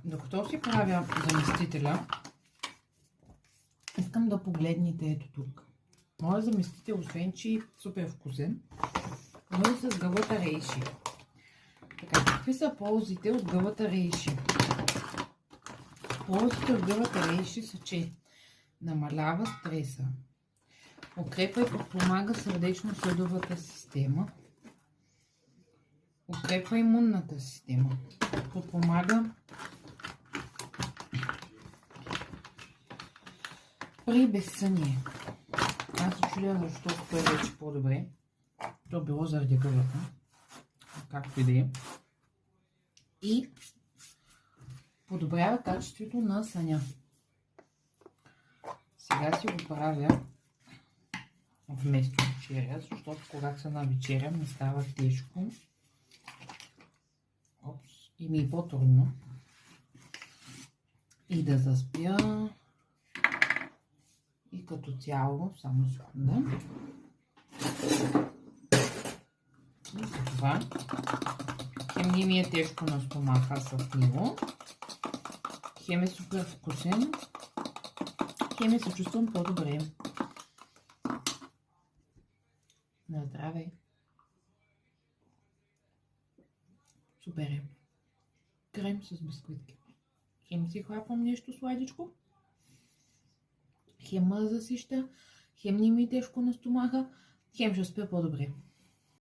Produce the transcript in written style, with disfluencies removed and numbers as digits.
Докато си правя заместителя, искам да погледнете ето тук. Моят заместител, освен че е супер вкусен, но и с гъвата рейши. Така, какви са ползите от гъвата рейши? Ползите от гъвата рейши са, че намалява стреса, укрепва и подпомага сърдечно-съдовата система, укрепва имунната система, подпомага при безсъние. Аз се чудя защото той вече по-добре. То било заради гъвата, както и да е. И подобрява качеството на съня. Сега си го правя вместо вечеря, защото когато съм на вечеря ми става тежко. И ми е по-трудно. И да заспя. И като цяло, само секунда. И за това хем не ми е тежко на стомаха с него. Хем е супер вкусен. Хем се чувствам по-добре. На здраве! Супер е. Крем с бисквитки. Хем си хлапвам нещо сладичко. Хем ме засища. Хем не ми е тежко на стомаха. Хем ще спя по-добре.